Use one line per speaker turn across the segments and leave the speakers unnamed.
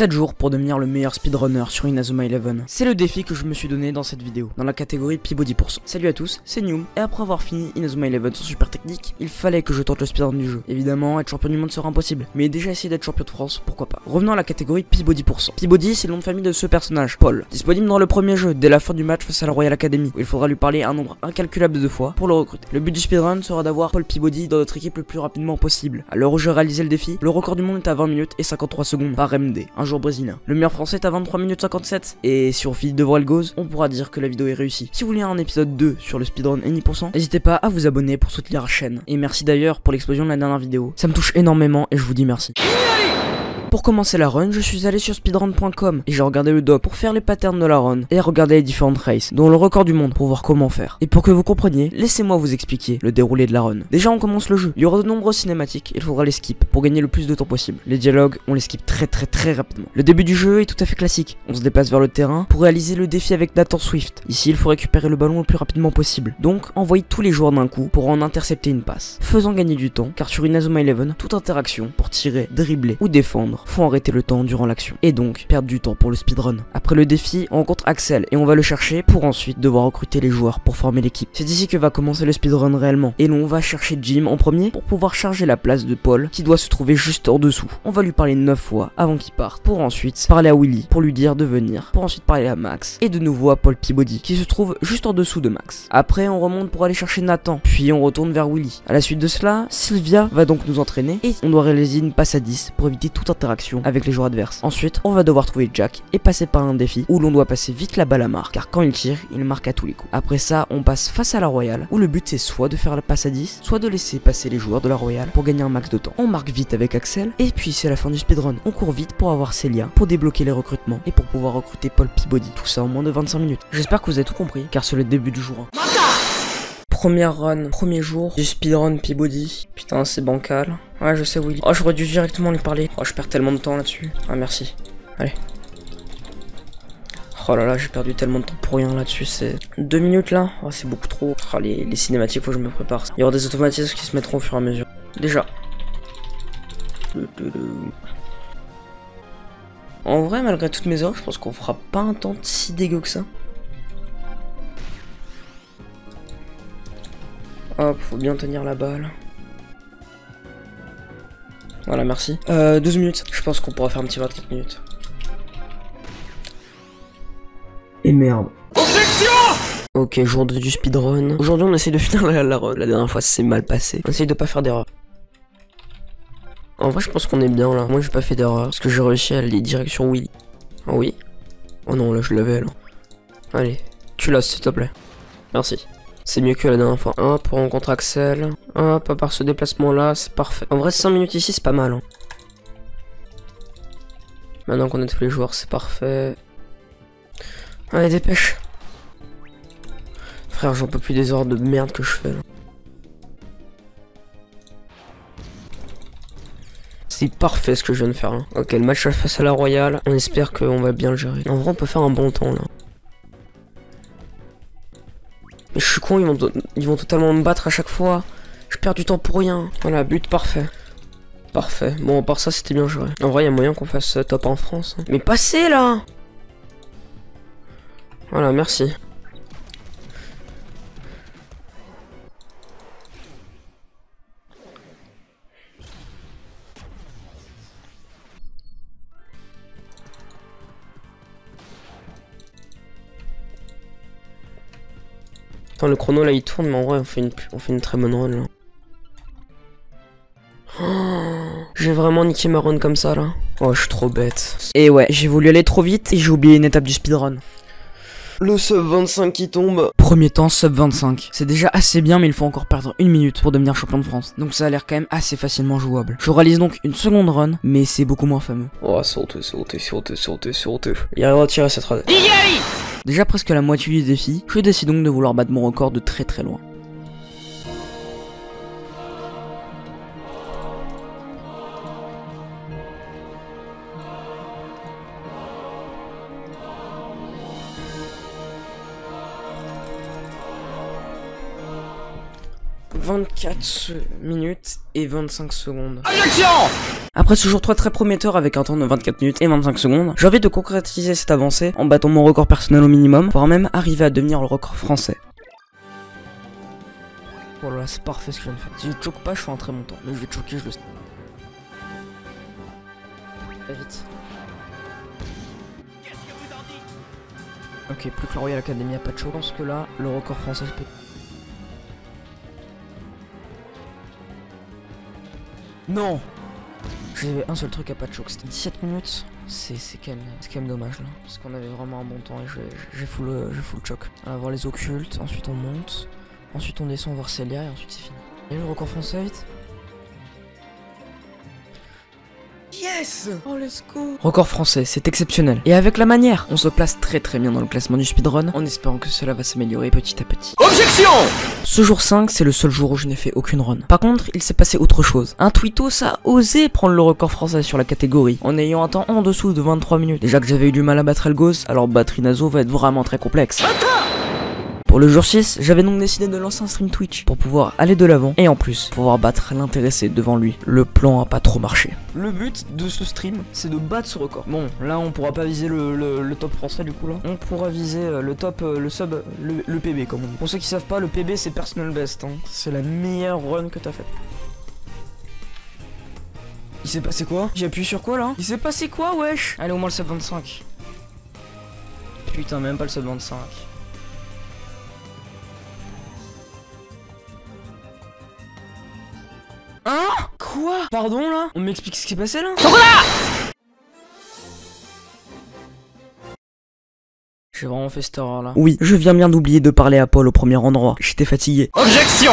7 jours pour devenir le meilleur speedrunner sur Inazuma 11. C'est le défi que je me suis donné dans cette vidéo, dans la catégorie Peabody %. Salut à tous, c'est Newm, et après avoir fini Inazuma 11 sur super technique, il fallait que je tente le speedrun du jeu. Évidemment, être champion du monde sera impossible, mais déjà essayer d'être champion de France, pourquoi pas. Revenons à la catégorie Peabody %. Peabody, c'est le nom de famille de ce personnage, Paul, disponible dans le premier jeu, dès la fin du match face à la Royal Academy, où il faudra lui parler un nombre incalculable de fois pour le recruter. Le but du speedrun sera d'avoir Paul Peabody dans notre équipe le plus rapidement possible. À l'heure où je réalisais le défi, le record du monde est à 20 minutes et 53 secondes par MD, un jour brésilien. Le meilleur français est à 23 minutes 57, et si on finit devant Elgoz, on pourra dire que la vidéo est réussie. Si vous voulez un épisode 2 sur le speedrun Any%, n'hésitez pas à vous abonner pour soutenir la chaîne. Et merci d'ailleurs pour l'explosion de la dernière vidéo, ça me touche énormément et je vous dis merci. Pour commencer la run, je suis allé sur speedrun.com et j'ai regardé le doc pour faire les patterns de la run et regarder les différentes races, dont le record du monde pour voir comment faire. Et pour que vous compreniez, laissez-moi vous expliquer le déroulé de la run. Déjà on commence le jeu, il y aura de nombreuses cinématiques, il faudra les skip pour gagner le plus de temps possible. Les dialogues, on les skip très rapidement. Le début du jeu est tout à fait classique, on se déplace vers le terrain pour réaliser le défi avec Nathan Swift. Ici il faut récupérer le ballon le plus rapidement possible, donc envoyer tous les joueurs d'un coup pour en intercepter une passe, faisant gagner du temps, car sur Inazuma 11, toute interaction pour tirer, dribbler ou défendre faut arrêter le temps durant l'action, et donc perdre du temps pour le speedrun. Après le défi, on rencontre Axel et on va le chercher pour ensuite devoir recruter les joueurs pour former l'équipe. C'est ici que va commencer le speedrun réellement, et l'on va chercher Jim en premier pour pouvoir charger la place de Paul qui doit se trouver juste en dessous. On va lui parler 9 fois avant qu'il parte, pour ensuite parler à Willy pour lui dire de venir, pour ensuite parler à Max, et de nouveau à Paul Peabody qui se trouve juste en dessous de Max. Après on remonte pour aller chercher Nathan, puis on retourne vers Willy. À la suite de cela, Sylvia va donc nous entraîner et on doit réaliser une passe à 10 pour éviter toute interaction avec les joueurs adverses. Ensuite, on va devoir trouver Jack et passer par un défi où l'on doit passer vite la balle à marque, car quand il tire, il marque à tous les coups. Après ça, on passe face à la Royale, où le but c'est soit de faire la passe à 10, soit de laisser passer les joueurs de la Royale pour gagner un max de temps. On marque vite avec Axel, et puis c'est la fin du speedrun. On court vite pour avoir Celia, pour débloquer les recrutements, et pour pouvoir recruter Paul Peabody. Tout ça en moins de 25 minutes. J'espère que vous avez tout compris, car c'est le début du jour 1. Première run, premier jour du speedrun Peabody. Putain, c'est bancal. Ouais, je sais, Willy. Oh, j'aurais dû directement lui parler. Oh, je perds tellement de temps là-dessus. Ah, merci. Allez. Oh là là, j'ai perdu tellement de temps pour rien là-dessus. C'est 2 minutes là. Oh, c'est beaucoup trop. Oh, les cinématiques, faut que je me prépare. Il y aura des automatismes qui se mettront au fur et à mesure. Déjà. En vrai, malgré toutes mes heures, je pense qu'on fera pas un temps si dégueu que ça. Hop, faut bien tenir la balle. Voilà, merci. 12 minutes. Je pense qu'on pourra faire un petit 24 minutes. Et merde. Objection! Ok, jour 2 du speedrun. Aujourd'hui, on essaie de finir la run. La dernière fois, c'est mal passé. On essaye de pas faire d'erreur. En vrai, je pense qu'on est bien là. Moi, j'ai pas fait d'erreur parce que j'ai réussi à aller direct sur Willy. Ah oui? Oh non, là, je l'avais là. Allez, tu l'as, s'il te plaît. Merci. C'est mieux que la dernière fois. Hop, on rencontre Axel. Hop, à part ce déplacement là, c'est parfait. En vrai, 5 minutes ici, c'est pas mal. Hein. Maintenant qu'on a tous les joueurs, c'est parfait. Allez, dépêche. Frère, j'en peux plus des heures de merde que je fais là. C'est parfait ce que je viens de faire là. Ok, le match face à la Royale. On espère qu'on va bien le gérer. En vrai, on peut faire un bon temps là. Mais je suis con, ils vont totalement me battre à chaque fois. Je perds du temps pour rien. Voilà, but parfait. Parfait. Bon, à part ça, c'était bien joué. En vrai, il y a moyen qu'on fasse top en France. Hein. Mais passez là! Voilà, merci. Attends, le chrono là il tourne, mais en vrai on fait une très bonne run là. Oh, j'ai vraiment niqué ma run comme ça là. Oh, je suis trop bête. Et ouais, j'ai voulu aller trop vite et j'ai oublié une étape du speedrun. Le sub 25 qui tombe. Premier temps, sub 25. C'est déjà assez bien, mais il faut encore perdre 1 minute pour devenir champion de France. Donc ça a l'air quand même assez facilement jouable. Je réalise donc une seconde run, mais c'est beaucoup moins fameux. Oh, sauter. Il arrivera à tirer cette run. Déjà presque la moitié du défi, je décide donc de vouloir battre mon record de très loin. « 24 minutes et 25 secondes. » Objection! Après ce jour 3 très prometteur avec un temps de 24 minutes et 25 secondes, j'ai envie de concrétiser cette avancée en battant mon record personnel au minimum, voire même arriver à devenir le record français. Oh là là, c'est parfait ce que je viens de faire. Si je choque pas, je fais un très bon temps. Mais je vais choquer, je le sais. Très vite. Ok, plus que la Royal Academy, a pas de choc. Je pense que là, le record français peut... Non! J'avais un seul truc à pas de choc, c'était 17 minutes. C'est quand même dommage là. Parce qu'on avait vraiment un bon temps et j'ai full choc. On va voir les occultes, ensuite on monte. Ensuite on descend voir Célia et ensuite c'est fini. Et le record français vite. Yes! Oh let's go! Record français, c'est exceptionnel. Et avec la manière, on se place très bien dans le classement du speedrun, en espérant que cela va s'améliorer petit à petit. Objection! Ce jour 5, c'est le seul jour où je n'ai fait aucune run. Par contre, il s'est passé autre chose. Un tweetos a osé prendre le record français sur la catégorie, en ayant un temps en dessous de 23 minutes. Déjà que j'avais eu du mal à battre Elgos, alors battre Inazo va être vraiment très complexe. Pour le jour 6, j'avais donc décidé de lancer un stream Twitch pour pouvoir aller de l'avant et en plus pouvoir battre l'intéressé devant lui. Le plan a pas trop marché. Le but de ce stream, c'est de battre ce record. Bon, là on pourra pas viser le top français du coup là. On pourra viser le top, le sub, le PB comme on dit. Pour ceux qui savent pas, le PB c'est personal best. Hein. C'est la meilleure run que t'as faite. Il s'est passé quoi? J'ai appuyé sur quoi là? Il s'est passé quoi wesh? Allez au moins le sub 25. Putain, même pas le sub 25. Hein? Quoi? Pardon là? On m'explique ce qui s'est passé là? J'ai vraiment fait cette erreur là. Oui, je viens bien d'oublier de parler à Paul au premier endroit. J'étais fatigué. Objection!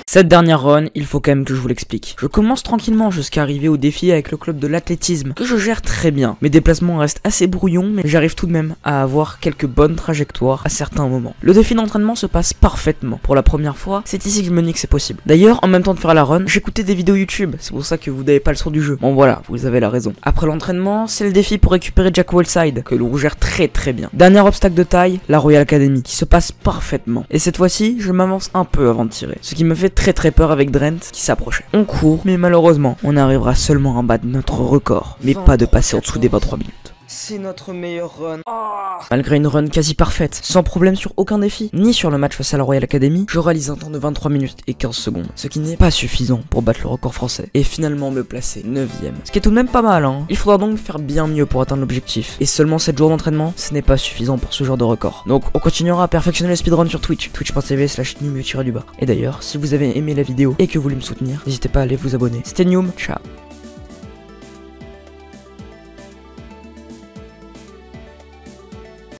Cette dernière run, il faut quand même que je vous l'explique. Je commence tranquillement jusqu'à arriver au défi avec le club de l'athlétisme, que je gère très bien. Mes déplacements restent assez brouillons, mais j'arrive tout de même à avoir quelques bonnes trajectoires à certains moments. Le défi d'entraînement se passe parfaitement. Pour la première fois, c'est ici que je me dis que c'est possible. D'ailleurs, en même temps de faire la run, j'écoutais des vidéos YouTube, c'est pour ça que vous n'avez pas le son du jeu. Bon voilà, vous avez la raison. Après l'entraînement, c'est le défi pour récupérer Jack Wellside, que l'on gère très bien. Dernier obstacle de taille, la Royal Academy, qui se passe parfaitement. Et cette fois-ci, je m'avance un peu avant de tirer, ce qui me fait très peur avec Drent qui s'approchait. On court, mais malheureusement, on arrivera seulement à battre notre record, mais pas de passer en dessous des 23 minutes. C'est notre meilleur run. Malgré une run quasi parfaite, sans problème sur aucun défi, ni sur le match face à la Royal Academy, je réalise un temps de 23 minutes et 15 secondes, ce qui n'est pas suffisant pour battre le record français, et finalement me placer 9ème. Ce qui est tout de même pas mal, hein. Il faudra donc faire bien mieux pour atteindre l'objectif. Et seulement 7 jours d'entraînement, ce n'est pas suffisant pour ce genre de record. Donc on continuera à perfectionner le speedrun sur Twitch, twitch.tv/Newm-du-bas. Et d'ailleurs, si vous avez aimé la vidéo et que vous voulez me soutenir, n'hésitez pas à aller vous abonner. C'était Newm, ciao.